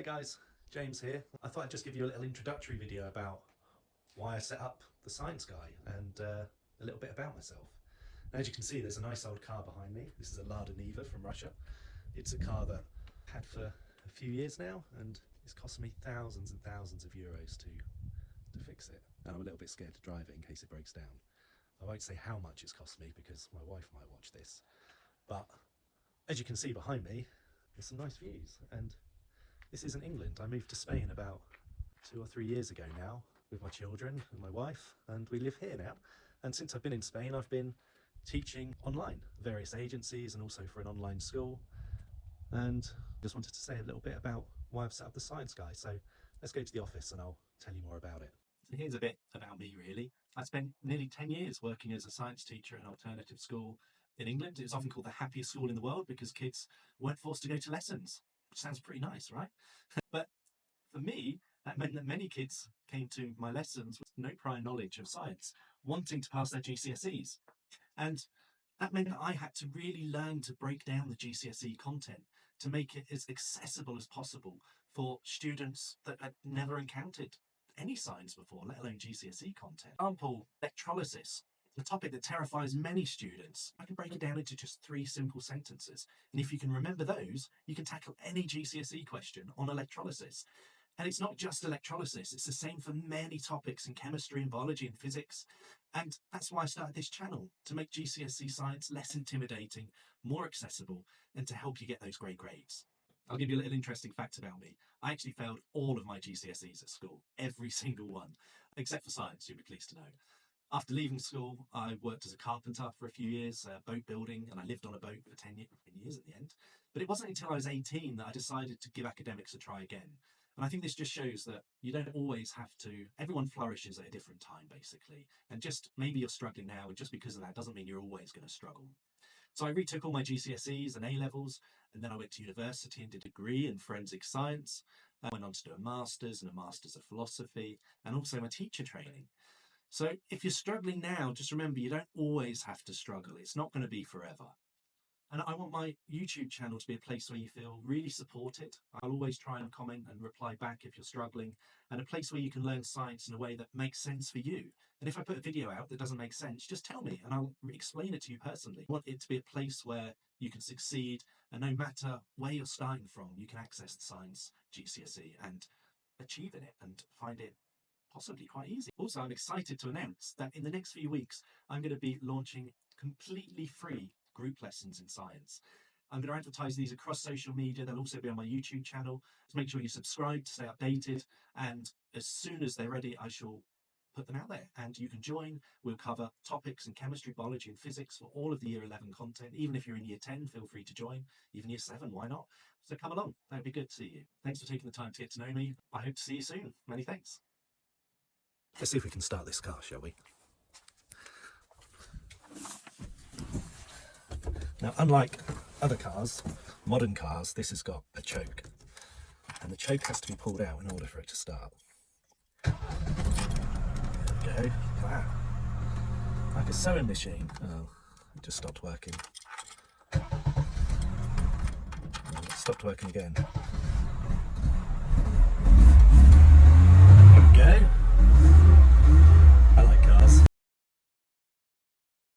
guys, James here. I thought I'd just give you a little introductory video about why I set up the Science Guy and a little bit about myself. Now, as you can see, there's a nice old car behind me. This is a Lada Niva from Russia. It's a car that I've had for a few years now, and it's cost me thousands and thousands of euros to fix it. And I'm a little bit scared to drive it in case it breaks down. I won't say how much it's cost me because my wife might watch this, but as you can see behind me, there's some nice views. And this isn't England. I moved to Spain about 2 or 3 years ago now with my children and my wife, and we live here now. And since I've been in Spain, I've been teaching online, various agencies and also for an online school. And just wanted to say a little bit about why I've set up the Science Guy. So let's go to the office and I'll tell you more about it. So here's a bit about me really. I spent nearly 10 years working as a science teacher at an alternative school in England. It's often called the happiest school in the world because kids weren't forced to go to lessons, which sounds pretty nice, right? But for me, that meant that many kids came to my lessons with no prior knowledge of science, wanting to pass their GCSEs. And that meant that I had to really learn to break down the GCSE content to make it as accessible as possible for students that had never encountered any science before, let alone GCSE content. For example, electrolysis, a topic that terrifies many students. I can break it down into just 3 simple sentences. And if you can remember those, you can tackle any GCSE question on electrolysis. And it's not just electrolysis, it's the same for many topics in chemistry and biology and physics. And that's why I started this channel, to make GCSE science less intimidating, more accessible, and to help you get those great grades. I'll give you a little interesting fact about me. I actually failed all of my GCSEs at school, every single one, except for science, you'll be pleased to know. After leaving school, I worked as a carpenter for a few years, boat building, and I lived on a boat for 10 years at the end. But it wasn't until I was 18 that I decided to give academics a try again. And I think this just shows that you don't always have to, everyone flourishes at a different time, basically. And just maybe you're struggling now, and just because of that doesn't mean you're always going to struggle. So I retook all my GCSEs and A-levels, and then I went to university and did a degree in forensic science. I went on to do a master's and a master's of philosophy, and also my teacher training. So if you're struggling now, just remember you don't always have to struggle. It's not going to be forever. And I want my YouTube channel to be a place where you feel really supported. I'll always try and comment and reply back if you're struggling, and a place where you can learn science in a way that makes sense for you. And if I put a video out that doesn't make sense, just tell me and I'll explain it to you personally. I want it to be a place where you can succeed, and no matter where you're starting from, you can access the science GCSE and achieve in it and find it possibly quite easy. Also, I'm excited to announce that in the next few weeks, I'm going to be launching completely free group lessons in science. I'm going to advertise these across social media. They'll also be on my YouTube channel. So make sure you subscribe to stay updated. And as soon as they're ready, I shall put them out there and you can join. We'll cover topics in chemistry, biology and physics for all of the year 11 content. Even if you're in year 10, feel free to join. Even year 7, why not? So come along. That would be good to see you. Thanks for taking the time to get to know me. I hope to see you soon. Many thanks. Let's see if we can start this car, shall we? Now, unlike other cars, modern cars, this has got a choke. And the choke has to be pulled out in order for it to start. There we go. Look at that. Like a sewing machine. Oh, it just stopped working. Oh, it stopped working again. There we go.